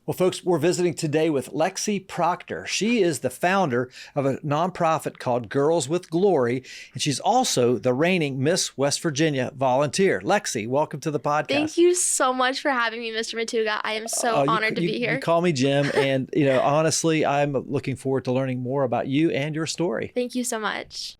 Well, folks, we're visiting today with Lexi Proctor. She is the founder of a nonprofit called Girls With Glory, and she's also the reigning Miss West Virginia volunteer. Lexi, welcome to the podcast. Thank you so much for having me, Mr. Matuga. I am so honored to be here. You call me Jim, and honestly, I'm looking forward to learning more about you and your story. Thank you so much.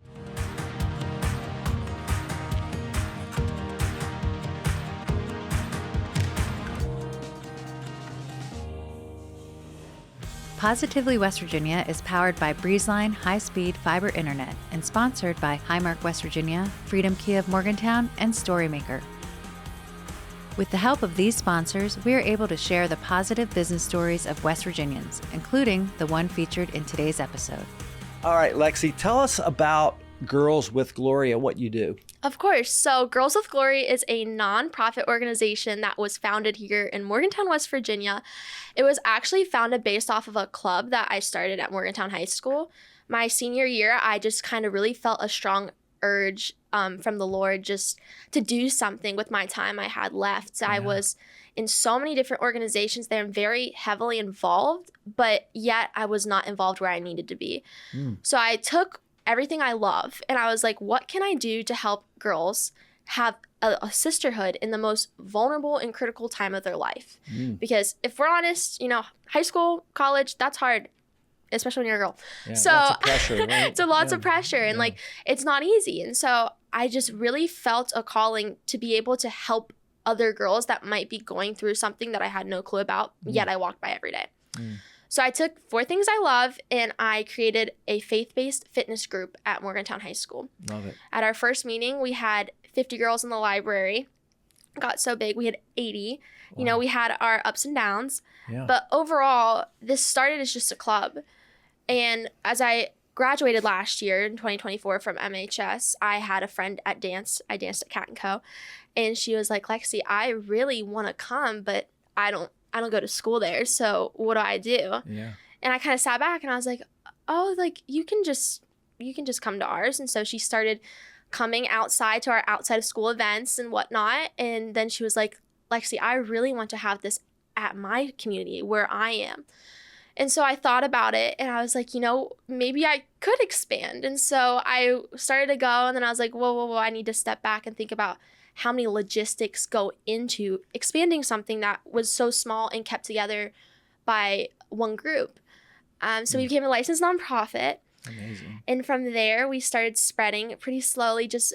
Positively West Virginia is powered by Breezeline high-speed fiber internet and sponsored by Highmark West Virginia, Freedom Key of Morgantown, and Storymaker. With the help of these sponsors, we are able to share the positive business stories of West Virginians, including the one featured in today's episode. All right, Lexi, tell us about Girls With Glory and what you do. Of course. So Girls with Glory is a nonprofit organization that was founded here in Morgantown, West Virginia. It was actually founded based off of a club that I started at Morgantown High School. My senior year, I just kind of really felt a strong urge from the Lord just to do something with my time I had left. Yeah. I was in so many different organizations there and very heavily involved, but yet I was not involved where I needed to be. So I took everything I love and I was like, what can I do to help girls have a sisterhood in the most vulnerable and critical time of their life? Because if we're honest, high school, college, that's hard, especially when you're a girl. Yeah, so lots of pressure, right? So lots of pressure and it's not easy. And so I just really felt a calling to be able to help other girls that might be going through something that I had no clue about, yet I walked by every day. So I took 4 things I love and I created a faith-based fitness group at Morgantown High School. Love it. At our first meeting, we had 50 girls in the library. It got so big, we had 80. Wow. We had our ups and downs. Yeah. But overall, this started as just a club. And as I graduated last year in 2024 from MHS, I had a friend at dance. I danced at Cat & Co. And she was like, Lexi, I really want to come, but I don't go to school there. So what do I do? Yeah. And I kind of sat back and I was like, oh, you can just come to ours. And so she started coming outside to our outside of school events and whatnot. And then she was like, Lexi, I really want to have this at my community where I am. And so I thought about it and I was like, maybe I could expand. And so I started to go and then I was like, whoa, I need to step back and think about how many logistics go into expanding something that was so small and kept together by one group. So we became a licensed nonprofit. Amazing. And from there, we started spreading pretty slowly, just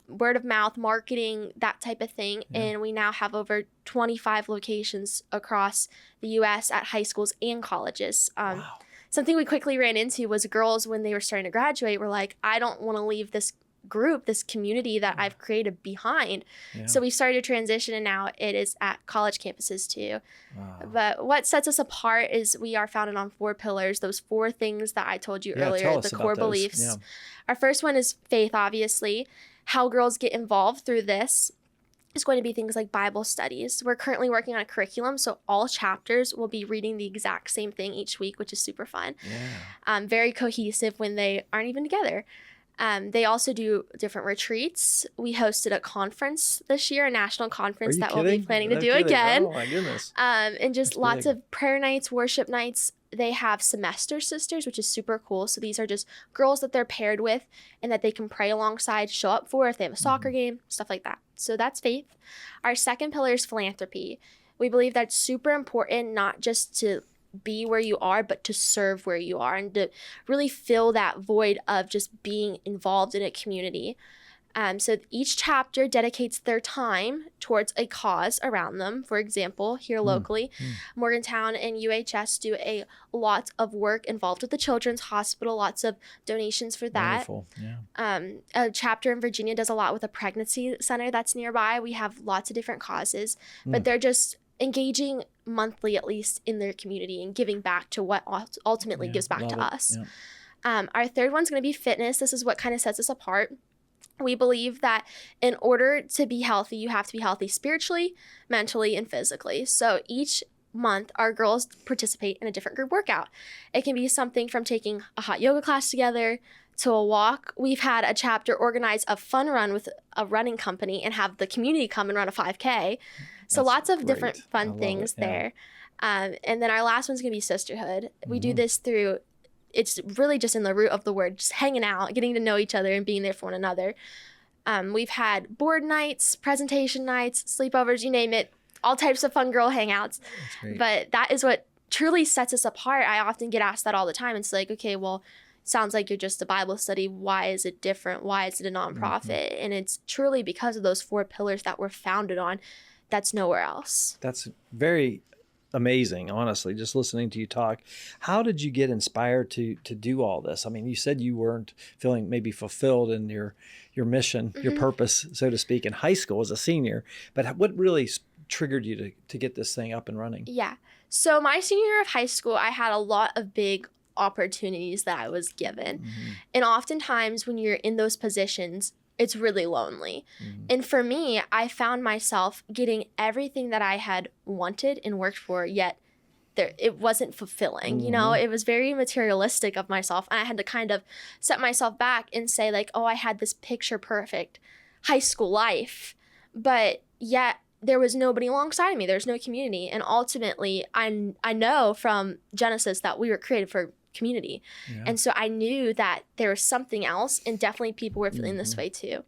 word of mouth, marketing, that type of thing. Yeah. And we now have over 25 locations across the U.S. at high schools and colleges. Wow. Something we quickly ran into was girls when they were starting to graduate were like, I don't want to leave this group, this community that I've created behind. Yeah. So we started to transition and now it is at college campuses too. Wow. But what sets us apart is we are founded on 4 pillars, those 4 things that I told you earlier, the core beliefs. Yeah. Our first one is faith, obviously. How girls get involved through this is going to be things like Bible studies. We're currently working on a curriculum, so all chapters will be reading the exact same thing each week, which is super fun. Yeah. Very cohesive when they aren't even together. They also do different retreats. We hosted a conference this year, a national conference that we'll be planning to do again. Oh my goodness. And just lots of prayer nights, worship nights. They have semester sisters, which is super cool. So these are just girls that they're paired with and that they can pray alongside, show up for if they have a soccer game, stuff like that. So that's faith. Our second pillar is philanthropy. We believe that's super important, not just to be where you are, but to serve where you are and to really fill that void of just being involved in a community. So each chapter dedicates their time towards a cause around them. For example, here locally, Morgantown and UHS do a lot of work involved with the Children's Hospital, lots of donations for that. Wonderful. Yeah. A chapter in Virginia does a lot with a pregnancy center that's nearby. We have lots of different causes, but they're just engaging monthly, at least, in their community and giving back to what ultimately gives back to us. Yeah. Our third one's going to be fitness. This is what kind of sets us apart. We believe that in order to be healthy, you have to be healthy spiritually, mentally, and physically. So each month, our girls participate in a different group workout. It can be something from taking a hot yoga class together to a walk. We've had a chapter organize a fun run with a running company and have the community come and run a 5K. So lots of different fun things there. And then our last one's going to be sisterhood. We do this through, it's really just in the root of the word, just hanging out, getting to know each other and being there for one another. We've had board nights, presentation nights, sleepovers, you name it, all types of fun girl hangouts. But that is what truly sets us apart. I often get asked that all the time. It's like, okay, well, sounds like you're just a Bible study. Why is it different? Why is it a nonprofit? And it's truly because of those 4 pillars that we're founded on. That's nowhere else. That's very amazing, honestly, just listening to you talk. How did you get inspired to do all this? I mean, you said you weren't feeling maybe fulfilled in your mission, your purpose, so to speak, in high school as a senior. But what really triggered you to get this thing up and running? Yeah. So my senior year of high school, I had a lot of big opportunities that I was given. And oftentimes when you're in those positions, it's really lonely. And for me, I found myself getting everything that I had wanted and worked for, yet it wasn't fulfilling. You know, it was very materialistic of myself. And I had to kind of set myself back and say like, oh, I had this picture perfect high school life, but yet there was nobody alongside me. There's no community. And ultimately, I know from Genesis that we were created for community. And so I knew that there was something else, and definitely people were feeling this way too.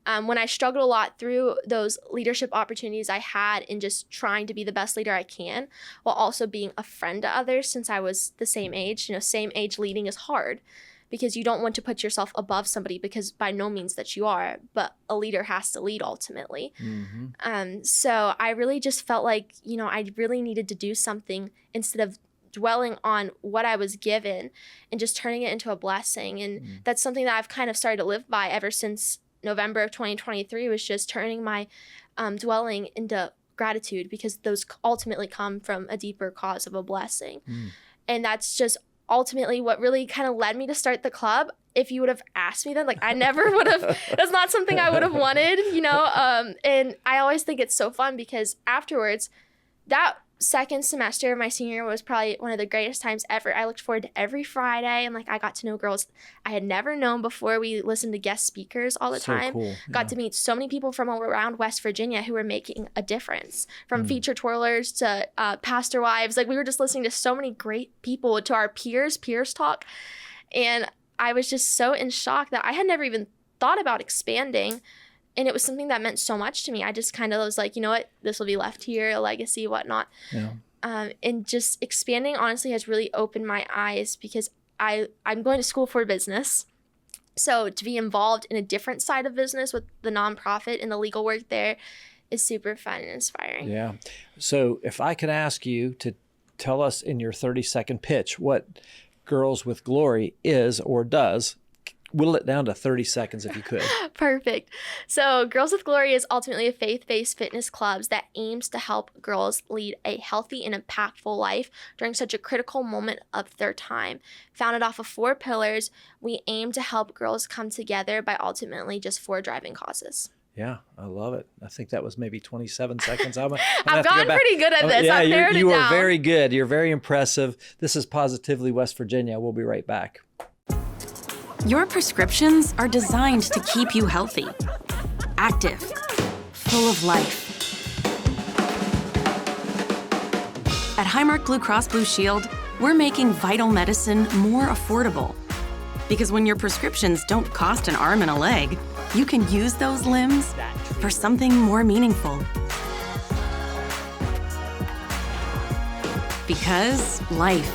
When I struggled a lot through those leadership opportunities I had in just trying to be the best leader I can, while also being a friend to others since I was the same age. You know, same age leading is hard because you don't want to put yourself above somebody, because by no means that you are, but a leader has to lead ultimately. So I really just felt like, you know, I really needed to do something instead of dwelling on what I was given and just turning it into a blessing. And that's something that I've kind of started to live by ever since November of 2023, was just turning my dwelling into gratitude, because those ultimately come from a deeper cause of a blessing. And that's just ultimately what really kind of led me to start the club. If you would have asked me then, like, I never would have, that's not something I would have wanted, you know? And I always think it's so fun because afterwards, that second semester of my senior year was probably one of the greatest times ever. I looked forward to every Friday, and like I got to know girls I had never known before. We listened to guest speakers all the time. Cool. Got to meet so many people from all around West Virginia who were making a difference, from feature twirlers to pastor wives. Like, we were just listening to so many great people, to our peers talk. And I was just so in shock that I had never even thought about expanding. And it was something that meant so much to me. I just kind of was like, you know what, this will be left here, a legacy, whatnot. And just expanding, honestly, has really opened my eyes, because I'm going to school for business. So to be involved in a different side of business with the nonprofit and the legal work there is super fun and inspiring. Yeah. So if I could ask you to tell us in your 30-second pitch what Girls with Glory is or does, whittle it down to 30 seconds if you could. Perfect. So Girls with Glory is ultimately a faith-based fitness club that aims to help girls lead a healthy and impactful life during such a critical moment of their time. Founded off of 4 pillars, we aim to help girls come together by ultimately just 4 driving causes. Yeah, I love it. I think that was maybe 27 seconds. I've gotten pretty good at this. Yeah, I've narrowed it you down. are very good. You're very impressive. This is Positively West Virginia. We'll be right back. Your prescriptions are designed to keep you healthy, active, full of life. At Highmark Blue Cross Blue Shield, we're making vital medicine more affordable. Because when your prescriptions don't cost an arm and a leg, you can use those limbs for something more meaningful. Because life.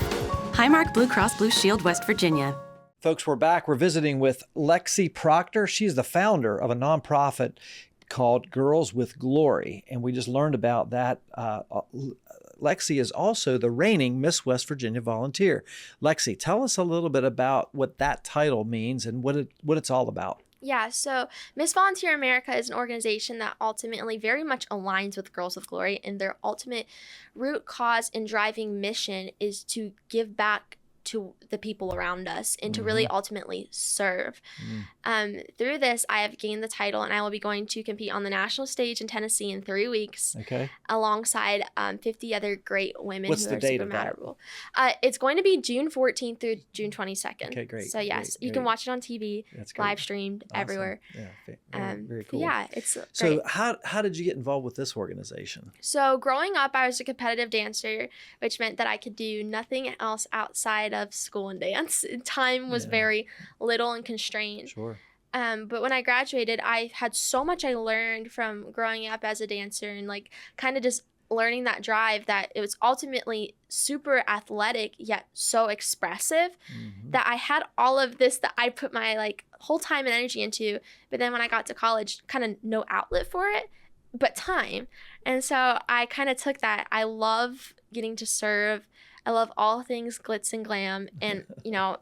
Highmark Blue Cross Blue Shield, West Virginia. Folks, we're back. We're visiting with Lexi Proctor. She's the founder of a nonprofit called Girls with Glory, and we just learned about that. Lexi is also the reigning Miss West Virginia volunteer. Lexi, tell us a little bit about what that title means and what it's all about. Yeah, so Miss Volunteer America is an organization that ultimately very much aligns with Girls with Glory, and their ultimate root cause and driving mission is to give back to the people around us and to really ultimately serve. Through this, I have gained the title, and I will be going to compete on the national stage in Tennessee in 3 weeks, alongside 50 other great women What's who the are date super of that? memorable. It's going to be June 14th through June 22nd. Okay, great. So yes, you can watch it on TV, live streamed everywhere. Yeah, very cool. Yeah, it's So great. how did you get involved with this organization? So growing up, I was a competitive dancer, which meant that I could do nothing else outside of school and dance. Time was very little and constrained. Sure. But when I graduated, I had so much I learned from growing up as a dancer and like kind of just learning that drive, that it was ultimately super athletic yet so expressive, that I had all of this that I put my like whole time and energy into. But then when I got to college, kind of no outlet for it, but time. And so I kind of took that. I love getting to serve. I love all things glitz and glam, and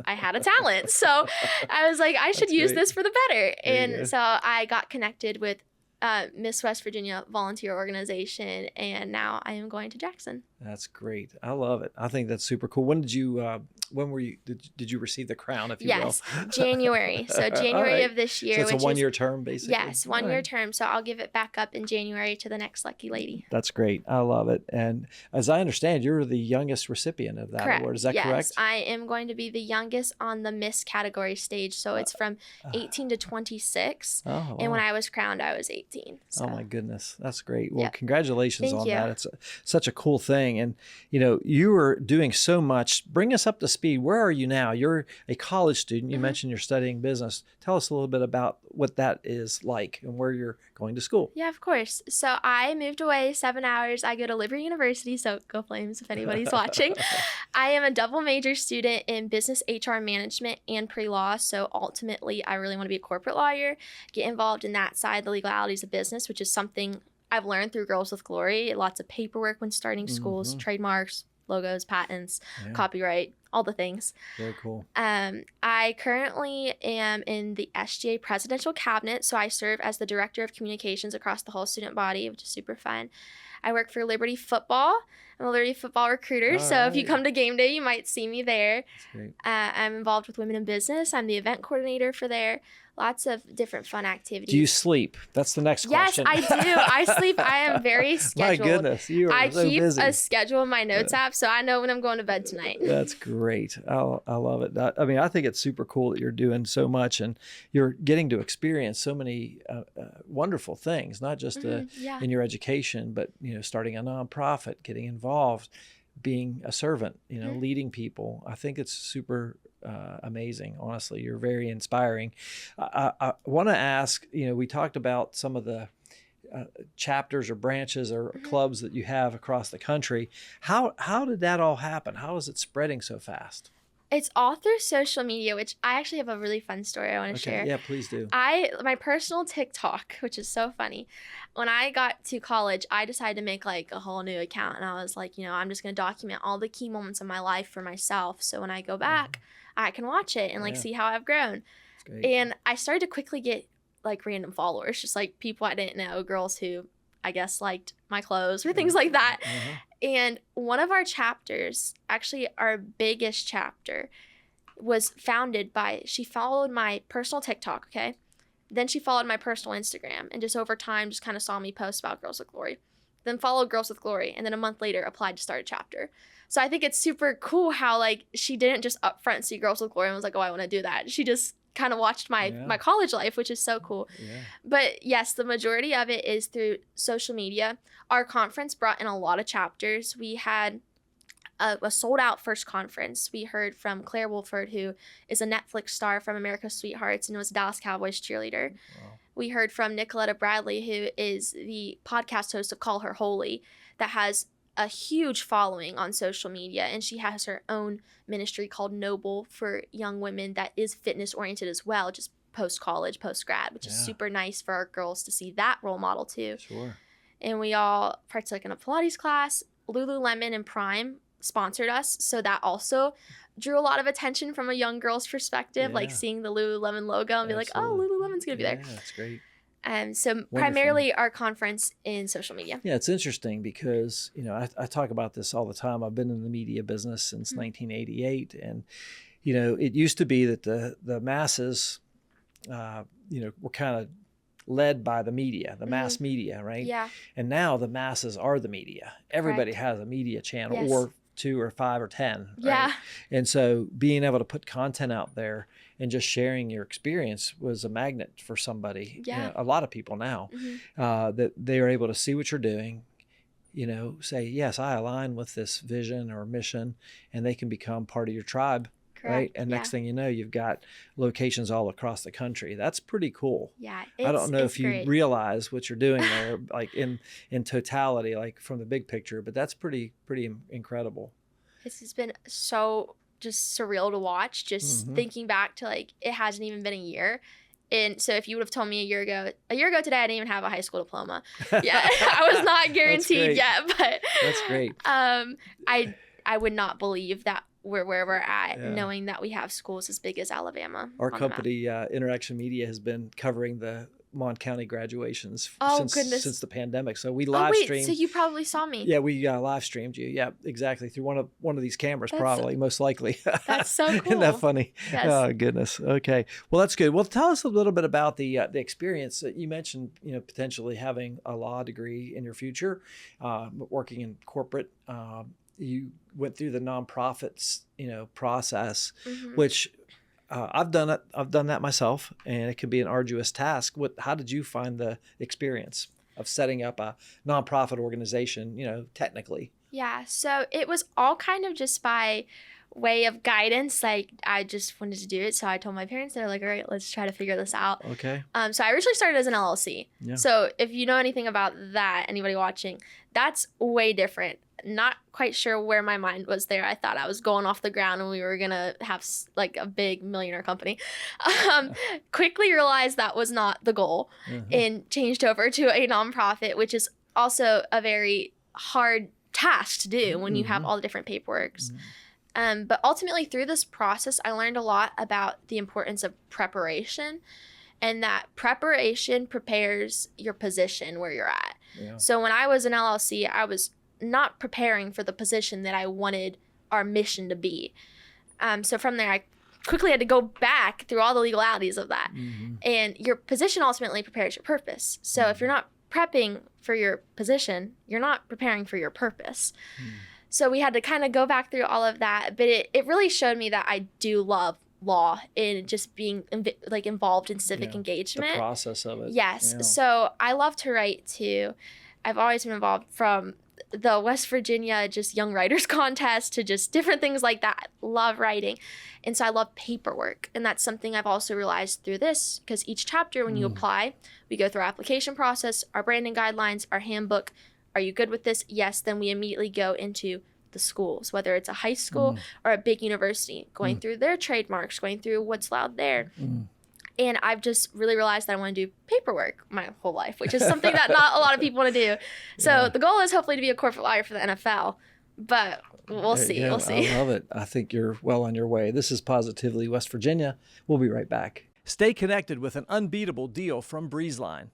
I had a talent, so I was like, I should use this for the better. And so I got connected with Miss West Virginia volunteer organization, and now I am going to Jackson. That's great. I love it. I think that's super cool. When did you did you receive the crown, if you will? Yes, January. So January of this year. So it's a 1-year term, basically? Yes, 1-year term. So I'll give it back up in January to the next lucky lady. That's great. I love it. And as I understand, you're the youngest recipient of that award. Is that correct? Yes, I am going to be the youngest on the Miss category stage. So it's from 18 to 26. Oh, wow. And when I was crowned, I was 18. So. Oh, my goodness. That's great. Well, congratulations on you. that. It's such a cool thing. And, you are doing so much. Bring us up to speed. Where are you now? You're a college student. You mentioned you're studying business. Tell us a little bit about what that is like and where you're going to school. Yeah, of course. So I moved away 7 hours. I go to Liberty University, so go Flames if anybody's watching. I am a double major student in business, HR management, and pre-law. So ultimately, I really want to be a corporate lawyer, get involved in that side, the legalities of business, which is something I've learned through Girls With Glory. Lots of paperwork when starting schools, trademarks, logos, patents, copyright, all the things. Very cool. I currently am in the SGA presidential cabinet, so I serve as the director of communications across the whole student body, which is super fun. I work for Liberty Football. I'm a Liberty Football recruiter, so if you come to game day, you might see me there. That's great. I'm involved with Women in Business. I'm the event coordinator for there. Lots of different fun activities. Do you sleep? That's the next question. Yes, I do. I sleep. I am very scheduled. My goodness, you are so keep busy. a schedule in my notes app, so I know when I'm going to bed tonight. That's great. I love it. I think it's super cool that you're doing so much and you're getting to experience so many wonderful things, not just in your education, but starting a nonprofit, getting involved, being a servant, leading people. I think it's super amazing. Honestly, you're very inspiring. I want to ask, we talked about some of the chapters or branches or clubs that you have across the country. How did that all happen? How is it spreading so fast? It's all through social media, which I actually have a really fun story I want to share. Yeah, please do. My personal TikTok, which is so funny. When I got to college, I decided to make like a whole new account, and I was like, I'm just going to document all the key moments of my life for myself. So when I go back, I can watch it and see how I've grown. That's great. And I started to quickly get like random followers, just like people I didn't know, girls who I guess liked my clothes or things like that. And one of our chapters, actually our biggest chapter, was founded by, she followed my personal TikTok, okay? Then she followed my personal Instagram, and just over time just kind of saw me post about Girls With Glory. Then followed Girls With Glory, and then a month later applied to start a chapter. So I think it's super cool how like she didn't just upfront see Girls With Glory and was like, oh, I want to do that. She just kind of watched my college life, which is so cool. But yes, the majority of it is through social media. Our conference brought in a lot of chapters. We had a sold out first conference. We heard from Claire Wolford, who is a Netflix star from America's Sweethearts and was a Dallas Cowboys cheerleader. Wow. We heard from Nicoletta Bradley, who is the podcast host of Call Her Holy, that has a huge following on social media, and she has her own ministry called Noble for young women that is fitness oriented as well, just post-college, post-grad, which is super nice for our girls to see that role model too. Sure. And we all partook in a Pilates class. Lululemon and Prime sponsored us, so that also drew a lot of attention from a young girl's perspective, like seeing the Lululemon logo and be like, oh, Lululemon's gonna be there. Yeah, that's great. So Wonderful. primarily our conference in social media. Yeah, it's interesting because, I talk about this all the time. I've been in the media business since 1988. And, it used to be that the masses, were kind of led by the media, the mass media, right? Yeah. And now the masses are the media. Everybody Correct. has a media channel, Yes. or 2 or 5 or 10. Right? Yeah. And so being able to put content out there and just sharing your experience was a magnet for somebody. Yeah. A lot of people now, that they are able to see what you're doing, say, yes, I align with this vision or mission, and they can become part of your tribe. Correct. Right. And next thing you know, you've got locations all across the country. That's pretty cool. Yeah. I don't know if you great. realize what you're doing there, like in totality, like from the big picture, but that's pretty incredible. This has been so just surreal to watch, just thinking back to like, it hasn't even been a year. And so if you would have told me a year ago today, I didn't even have a high school diploma. Yeah. I was not guaranteed yet, but that's great. I would not believe that we're where we're at, knowing that we have schools as big as Alabama. Our company, InnerAction Media, has been covering the Mon County graduations since the pandemic. So we live streamed. So you probably saw me. Yeah, we live streamed you. Yeah, exactly, through one of these cameras, most likely. That's so cool. Isn't that funny? Yes. Oh goodness. Okay. Well, that's good. Well, tell us a little bit about the experience that you mentioned. Potentially having a law degree in your future, working in corporate. You went through the nonprofits, process, which I've done it. I've done that myself, and it can be an arduous task. How did you find the experience of setting up a nonprofit organization, technically? Yeah, so it was all kind of just by way of guidance. Like, I just wanted to do it, so I told my parents. They're like, all right, let's try to figure this out. Okay. So I originally started as an LLC. Yeah. So if you know anything about that, anybody watching, that's way different. Not quite sure where my mind was there. I thought I was going off the ground and we were going to have like a big millionaire company. Quickly realized that was not the goal and changed over to a nonprofit, which is also a very hard task to do when you have all the different paperworks. But ultimately through this process, I learned a lot about the importance of preparation, and that preparation prepares your position where you're at. Yeah. So when I was an LLC, I was not preparing for the position that I wanted our mission to be. So from there, I quickly had to go back through all the legalities of that. And your position ultimately prepares your purpose. So if you're not prepping for your position, you're not preparing for your purpose. So we had to kind of go back through all of that. But it really showed me that I do love law and just being involved in civic engagement. The process of it. Yes. Yeah. So I love to write too. I've always been involved from the West Virginia just Young Writers Contest to just different things like that. Love writing. And so I love paperwork. And that's something I've also realized through this, because each chapter when you apply, we go through our application process, our branding guidelines, our handbook. Are you good with this? Yes. Then we immediately go into the schools, whether it's a high school or a big university, going through their trademarks, going through what's allowed there. And I've just really realized that I want to do paperwork my whole life, which is something that not a lot of people want to do. So the goal is hopefully to be a corporate lawyer for the NFL, but we'll see. Yeah, we'll see. I love it. I think you're well on your way. This is Positively West Virginia. We'll be right back. Stay connected with an unbeatable deal from Breezeline.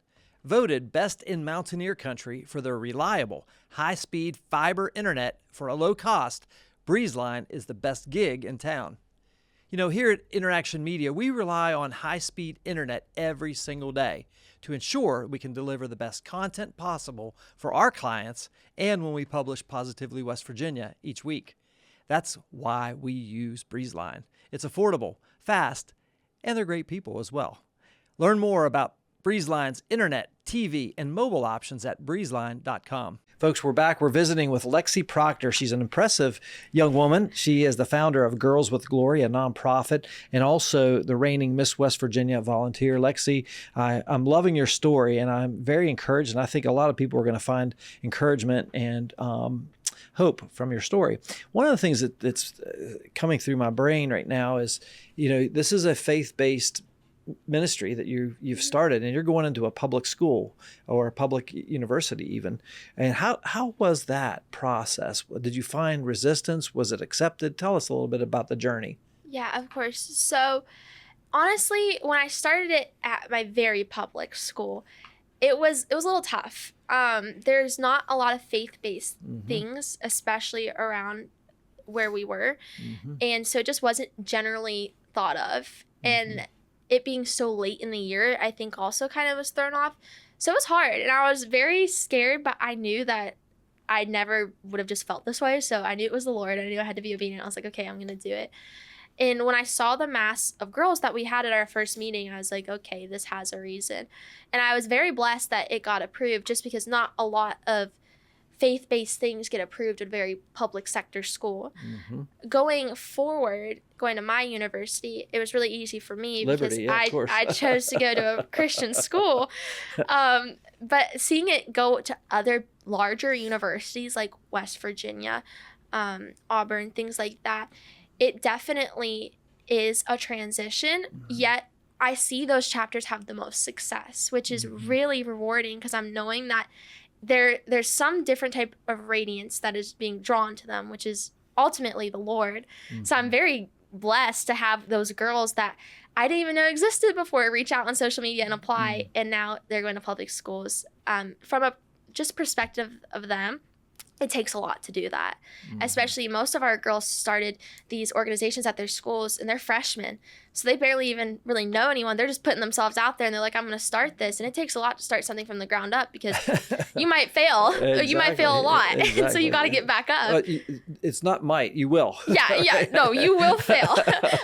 Voted best in Mountaineer Country for their reliable, high-speed fiber internet for a low cost, Breezeline is the best gig in town. Here at InnerAction Media, we rely on high-speed internet every single day to ensure we can deliver the best content possible for our clients and when we publish Positively West Virginia each week. That's why we use Breezeline. It's affordable, fast, and they're great people as well. Learn more about Breezeline's internet, TV, and mobile options at breezeline.com. Folks, we're back. We're visiting with Lexi Proctor. She's an impressive young woman. She is the founder of Girls With Glory, a nonprofit, and also the reigning Miss West Virginia volunteer. Lexi, I'm loving your story, and I'm very encouraged, and I think a lot of people are going to find encouragement and hope from your story. One of the things that's coming through my brain right now is, this is a faith-based ministry that you've started, and you're going into a public school or a public university even. And how was that process? Did you find resistance? Was it accepted? Tell us a little bit about the journey. Yeah, of course. So Honestly, when I started it at my very public school, it was a little tough. There's not a lot of faith-based things, especially around where we were. And so it just wasn't generally thought of. And it being so late in the year, I think also kind of was thrown off. So it was hard. And I was very scared, but I knew that I never would have just felt this way. So I knew it was the Lord. I knew I had to be obedient. I was like, okay, I'm going to do it. And when I saw the mass of girls that we had at our first meeting, I was like, okay, this has a reason. And I was very blessed that it got approved, just because not a lot of faith-based things get approved at a very public sector school. Going forward, going to my university, it was really easy for me because I chose to go to a Christian school. But seeing it go to other larger universities like West Virginia, Auburn, things like that, it definitely is a transition, yet I see those chapters have the most success, which is really rewarding, because I'm knowing that there's some different type of radiance that is being drawn to them, which is ultimately the Lord. So I'm very blessed to have those girls that I didn't even know existed before reach out on social media and apply, and now they're going to public schools. From a just perspective of them, it takes a lot to do that. Especially most of our girls started these organizations at their schools and they're freshmen. So they barely even really know anyone. They're just putting themselves out there and they're like, I'm going to start this. And it takes a lot to start something from the ground up, because you might fail. Exactly. You might fail a lot. Exactly. So you got to get back up. It's not might, you will. No, you will fail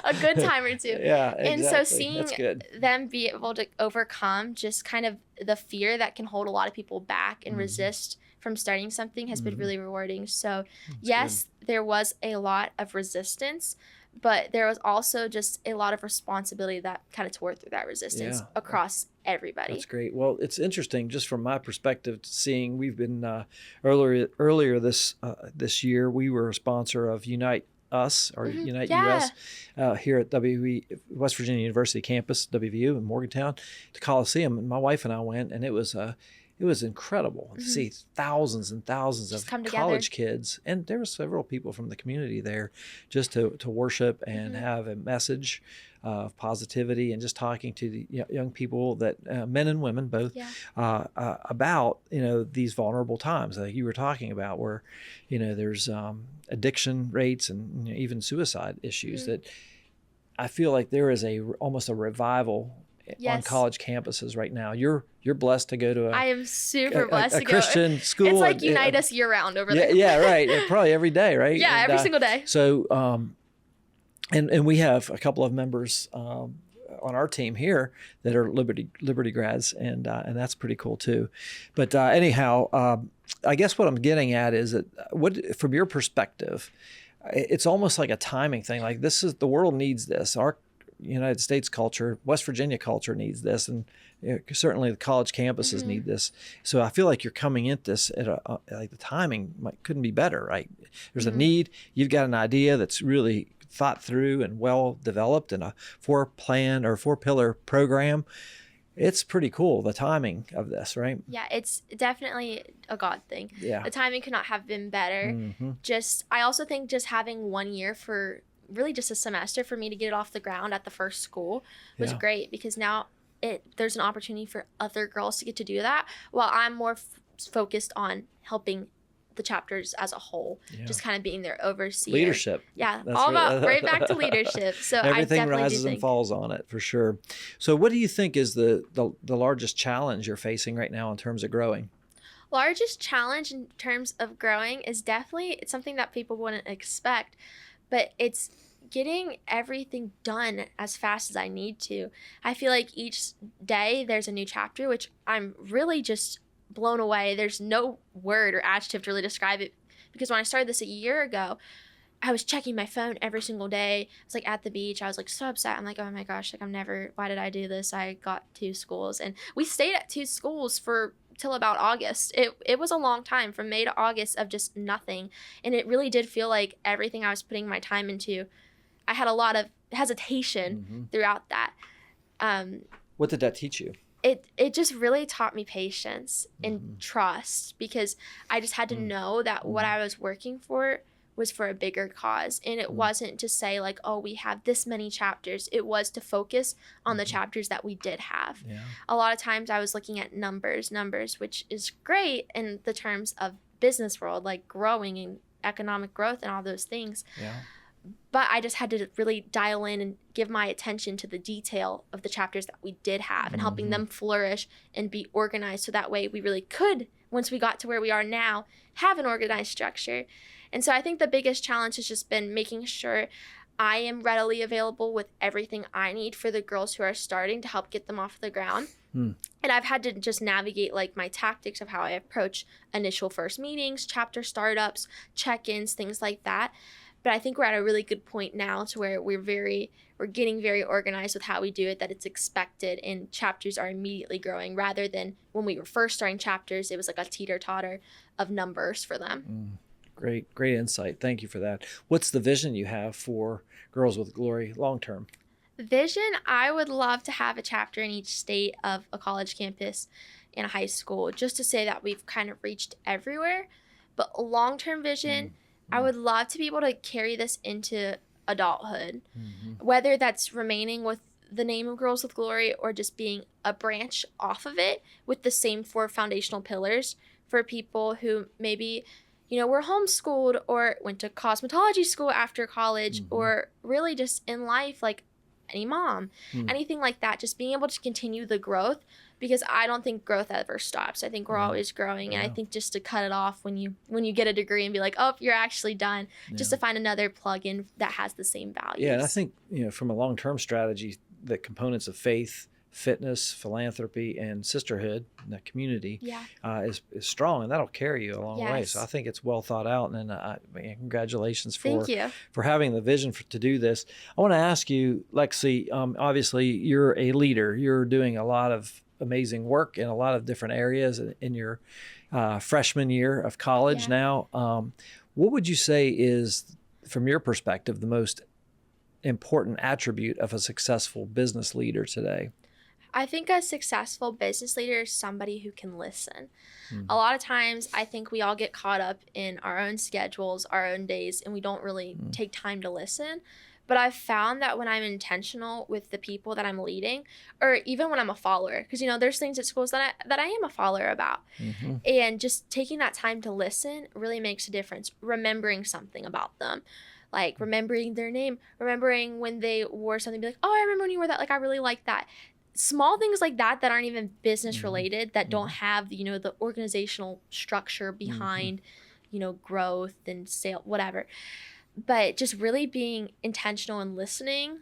a good time or two. Yeah, exactly. And so seeing them be able to overcome just kind of the fear that can hold a lot of people back and resist from starting something has been really rewarding. So yes, there was a lot of resistance, but there was also just a lot of responsibility that kind of tore through that resistance across everybody. That's great. Well, it's interesting just from my perspective, seeing we've been earlier this year, we were a sponsor of Unite Us, or Unite US, here at WV, West Virginia University campus, WVU in Morgantown, to Coliseum. And my wife and I went, and it was incredible to see thousands and thousands of college kids. And there were several people from the community there just to worship and have a message of positivity, and just talking to the young people, that men and women both, about, these vulnerable times like you were talking about, where, there's addiction rates and even suicide issues that I feel like there is almost a revival on college campuses right now. You're blessed to go to I am super blessed to go. Christian school. It's like Unite Us year round over there. Yeah, right. Probably every day, right? Yeah, every single day. So, and we have a couple of members on our team here that are Liberty grads, and that's pretty cool too. But anyhow, I guess what I'm getting at is that from your perspective, it's almost like a timing thing. Like, the world needs this. Our United States culture, West Virginia culture needs this, and certainly the college campuses need this. So I feel like you're coming at this at like the timing couldn't be better, right? There's a need. You've got an idea that's really thought through and well developed, in a 4-pillar program. It's pretty cool, the timing of this, right? Yeah, it's definitely a God thing. Yeah, the timing could not have been better. I also think just having 1 year for really just a semester for me to get it off the ground at the first school was great, because now there's an opportunity for other girls to get to do that, while I'm more focused on helping the chapters as a whole, just kind of being their overseer. Leadership. Yeah, that's all about right back to leadership. So everything I definitely rises and falls on it, for sure. So what do you think is the largest challenge you're facing right now in terms of growing? Largest challenge in terms of growing is definitely, it's something that people wouldn't expect, but it's getting everything done as fast as I need to. I feel like each day there's a new chapter, which I'm really just blown away. There's no word or adjective to really describe it, because when I started this a year ago, I was checking my phone every single day. I was like at the beach. I was like so upset. I'm like, oh my gosh, like why did I do this? I got 2 schools, and we stayed at 2 schools till about August. It was a long time, from May to August, of just nothing. And it really did feel like everything I was putting my time into, I had a lot of hesitation throughout that. What did that teach you? It just really taught me patience and trust, because I just had to know that what I was working for was for a bigger cause. And it wasn't to say like, oh, we have this many chapters. It was to focus on the chapters that we did have. Yeah. A lot of times I was looking at numbers, which is great in the terms of business world, like growing and economic growth and all those things. Yeah. But I just had to really dial in and give my attention to the detail of the chapters that we did have and helping them flourish and be organized. So that way we really could, once we got to where we are now, have an organized structure. And so I think the biggest challenge has just been making sure I am readily available with everything I need for the girls who are starting to help get them off the ground. And I've had to just navigate like my tactics of how I approach initial first meetings, chapter startups, check-ins, things like that. But I think we're at a really good point now to where we're getting very organized with how we do it, that it's expected and chapters are immediately growing, rather than when we were first starting chapters, it was like a teeter-totter of numbers for them. Great insight. Thank you for that. What's the vision you have for Girls with Glory long term? Vision, I would love to have a chapter in each state of a college campus and a high school, just to say that we've kind of reached everywhere. But a long-term vision, I would love to be able to carry this into adulthood, whether that's remaining with the name of Girls with Glory or just being a branch off of it with the same 4 foundational pillars for people who maybe, were homeschooled or went to cosmetology school after college, or really just in life, like any mom, anything like that, just being able to continue the growth, because I don't think growth ever stops. I think we're always growing. And I think just to cut it off when you get a degree and be like, oh, you're actually done, just to find another plug-in that has the same values. Yeah, and I think, from a long-term strategy, the components of faith, fitness, philanthropy, and sisterhood in the community is strong, and that'll carry you a long way. So I think it's well thought out, and congratulations for having the vision to do this. I want to ask you, Lexi, obviously you're a leader. You're doing a lot of amazing work in a lot of different areas in your freshman year of college now. What would you say is, from your perspective, the most important attribute of a successful business leader today? I think a successful business leader is somebody who can listen. A lot of times I think we all get caught up in our own schedules, our own days, and we don't really take time to listen. But I've found that when I'm intentional with the people that I'm leading, or even when I'm a follower, because, there's things at schools that I am a follower about. And just taking that time to listen really makes a difference. Remembering something about them, like remembering their name, remembering when they wore something, be like, oh, I remember when you wore that. Like, I really like that. Small things like that aren't even business related, that don't have, the organizational structure behind, growth and sale, whatever. But just really being intentional and listening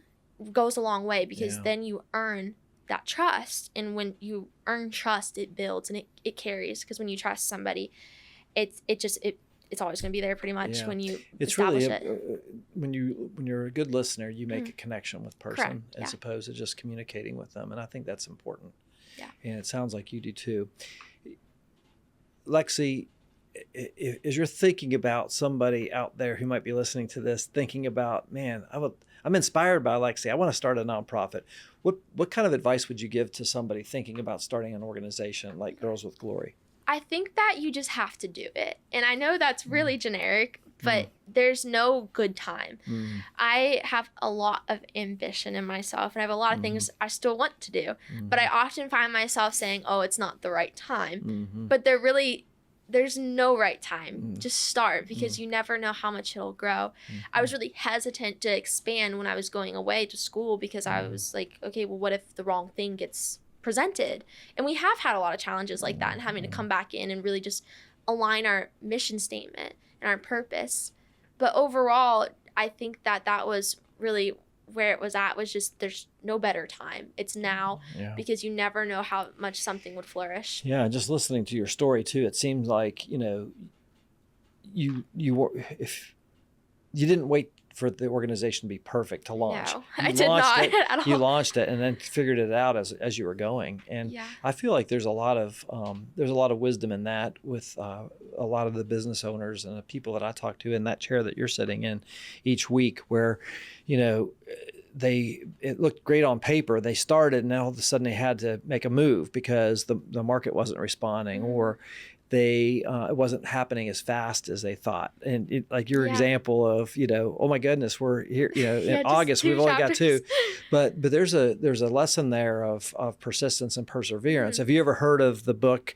goes a long way, because then you earn that trust. And when you earn trust, it builds and it carries. Because when you trust somebody, it's always going to be there pretty much when you establish it. When you're a good listener, you make a connection with person as opposed to just communicating with them. And I think that's important. Yeah. And it sounds like you do too. Lexi, as you're thinking about somebody out there who might be listening to this, thinking about, man, I'm inspired by Lexi, I want to start a nonprofit. What kind of advice would you give to somebody thinking about starting an organization like Girls with Glory? I think that you just have to do it. And I know that's really generic, but there's no good time. I have a lot of ambition in myself, and I have a lot of things I still want to do. But I often find myself saying, oh, it's not the right time. But there's no right time. Just start, because you never know how much it'll grow. I was really hesitant to expand when I was going away to school, because I was like, okay, well, what if the wrong thing gets presented? And we have had a lot of challenges like that, and having to come back in and really just align our mission statement and our purpose. But overall, I think that was really where it was at, was just there's no better time. It's now, because you never know how much something would flourish. Yeah, just listening to your story too, it seems like, you if you didn't wait for the organization to be perfect to launch. No, I did not at all. You launched it and then figured it out as you were going. And I feel like there's a lot of wisdom in that with a lot of the business owners and the people that I talk to in that chair that you're sitting in each week, where, it looked great on paper. They started, and now all of a sudden they had to make a move because the market wasn't responding, or it wasn't happening as fast as they thought. And like your example of, oh my goodness, we're here, in August, we've only got 2. But there's a lesson there of persistence and perseverance. Mm-hmm. Have you ever heard of the book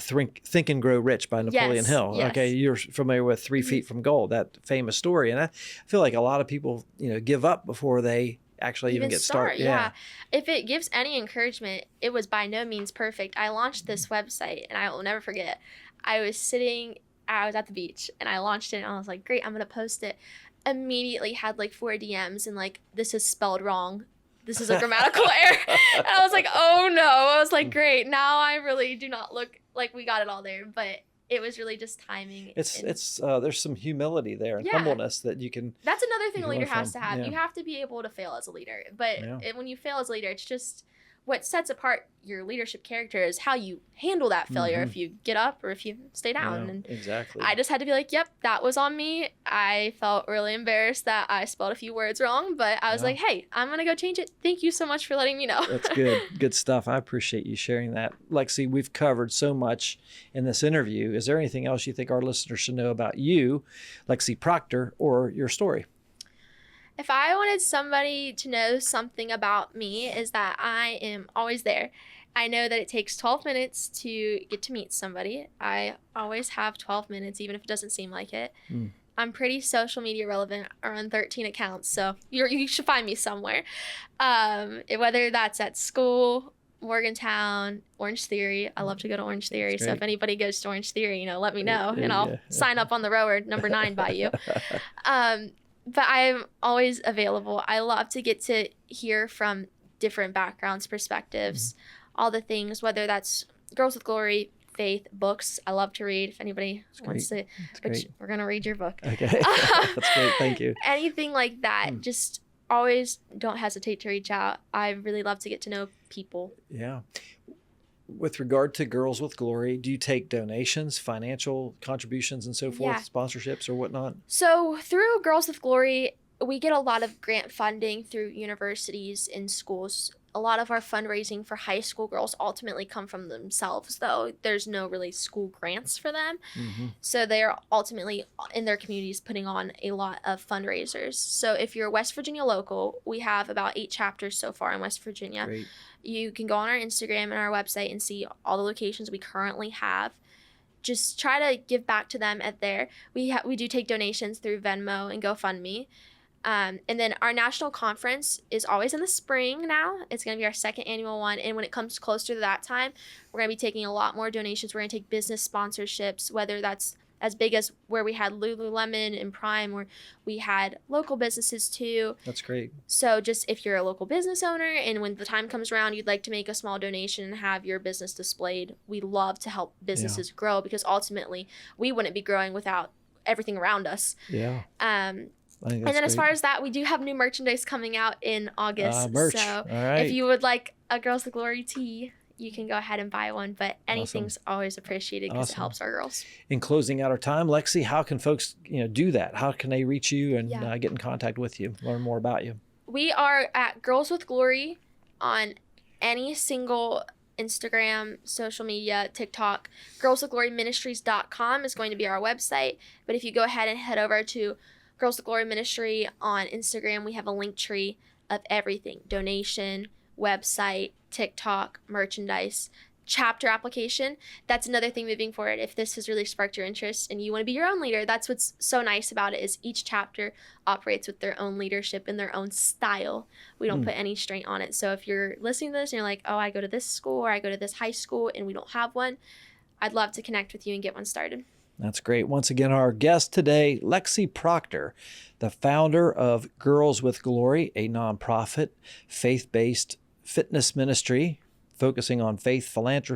Think and Grow Rich by Napoleon Hill? Yes. Okay, you're familiar with 3 Feet from Gold, that famous story. And I feel like a lot of people, give up before they actually even get started. Yeah. If it gives any encouragement, it was by no means perfect. I launched this website, and I will never forget. I was at the beach, and I launched it, and I was like, great, I'm going to post it. Immediately had like 4 DMs and like, this is spelled wrong. This is a grammatical error. And I was like, oh no. I was like, great. Now I really do not look like we got it all there. But it was really just timing. It's there's some humility there and humbleness that you can. That's another thing a leader has to have. Yeah. You have to be able to fail as a leader. But when you fail as a leader, it's just what sets apart your leadership character is how you handle that failure. If you get up or if you stay down. And exactly. I just had to be like, yep, that was on me. I felt really embarrassed that I spelled a few words wrong, but I was like, hey, I'm going to go change it. Thank you so much for letting me know. That's good. Good stuff. I appreciate you sharing that. Lexi, we've covered so much in this interview. Is there anything else you think our listeners should know about you, Lexi Proctor, or your story? If I wanted somebody to know something about me, is that I am always there. I know that it takes 12 minutes to get to meet somebody. I always have 12 minutes, even if it doesn't seem like it. I'm pretty social media relevant. I run 13 accounts, so you should find me somewhere. Whether that's at school, Morgantown, Orange Theory. I love to go to Orange Theory, so if anybody goes to Orange Theory, let me know, and I'll sign up on the rower number 9 by you. But I'm always available. I love to get to hear from different backgrounds, perspectives, all the things, whether that's Girls with Glory, faith, books. I love to read. If anybody wants to, which we're going to read your book. Okay. That's great. Thank you. Anything like that, just always don't hesitate to reach out. I really love to get to know people. Yeah. With regard to Girls with Glory, do you take donations, financial contributions and so forth, sponsorships or whatnot? So through Girls with Glory, we get a lot of grant funding through universities and schools. A lot of our fundraising for high school girls ultimately come from themselves, though. There's no really school grants for them. So they're ultimately in their communities putting on a lot of fundraisers. So if you're West Virginia local, we have about 8 chapters so far in West Virginia. Great. You can go on our Instagram and our website and see all the locations we currently have. Just try to give back to them at there. We do take donations through Venmo and GoFundMe. And then our national conference is always in the spring now. It's going to be our 2nd annual one. And when it comes closer to that time, we're going to be taking a lot more donations. We're going to take business sponsorships, whether that's as big as where we had Lululemon and Prime, where we had local businesses too. That's great. So just if you're a local business owner and when the time comes around, you'd like to make a small donation and have your business displayed, we love to help businesses grow, because ultimately we wouldn't be growing without everything around us. Yeah. And then as far as that, we do have new merchandise coming out in August. Merch. So All right. if you would like a Girls with Glory tee, you can go ahead and buy one. But anything's always appreciated because it helps our girls. In closing out our time, Lexi, how can folks do that? How can they reach you and get in contact with you, learn more about you? We are at Girls with Glory on any single Instagram, social media, TikTok. girlswithgloryministries.com is going to be our website. But if you go ahead and head over to Girls with Glory Ministry on Instagram, we have a link tree of everything: donation, website, TikTok, merchandise, chapter application. That's another thing moving forward. If this has really sparked your interest and you want to be your own leader, that's what's so nice about it, is each chapter operates with their own leadership and their own style. We don't put any strain on it. So if you're listening to this and you're like, oh, I go to this school or I go to this high school and we don't have one, I'd love to connect with you and get one started. That's great. Once again, our guest today, Lexi Proctor, the founder of Girls with Glory, a nonprofit, faith-based fitness ministry focusing on faith, it's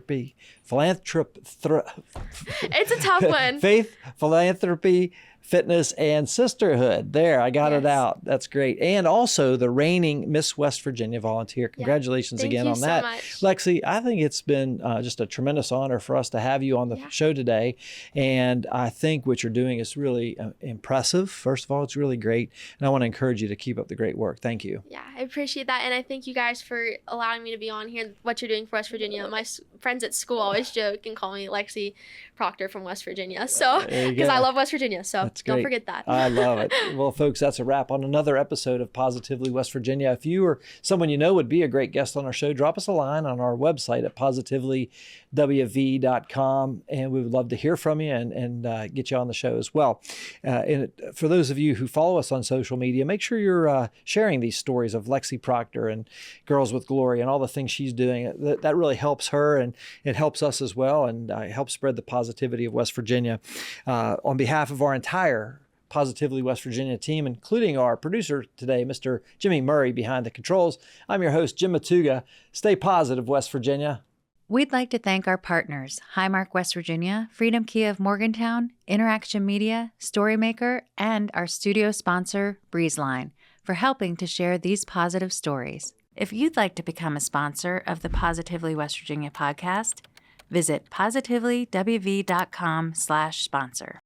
a tough one. Faith, philanthropy, fitness, and sisterhood. There, I got it Yes. out. That's great. And also the reigning Miss West Virginia volunteer. Congratulations Thank again you on so that. much. Lexi, I think it's been just a tremendous honor for us to have you on the show today. And I think what you're doing is really impressive. First of all, it's really great. And I want to encourage you to keep up the great work. Thank you. Yeah, I appreciate that. And I thank you guys for allowing me to be on here, what you're doing for West Virginia. My friends at school always joke and call me Lexi Proctor from West Virginia. So, because I love West Virginia. So don't forget that. I love it. Well, folks, that's a wrap on another episode of Positively West Virginia. If you or someone you know would be a great guest on our show, drop us a line on our website at positivelywv.com. And we would love to hear from you and get you on the show as well. And for those of you who follow us on social media, make sure you're sharing these stories of Lexi Proctor and Girls with Glory and all the things she's doing. That really helps her, and it helps us as well, and helps spread the positivity of West Virginia. On behalf of our entire Positively West Virginia team, including our producer today, Mr. Jimmy Murray behind the controls, I'm your host, Jim Matuga. Stay positive, West Virginia. We'd like to thank our partners, Highmark West Virginia, Freedom Kia of Morgantown, InnerAction Media, Storymaker, and our studio sponsor, Breezeline, for helping to share these positive stories. If you'd like to become a sponsor of the Positively West Virginia podcast, visit positivelywv.com/sponsor.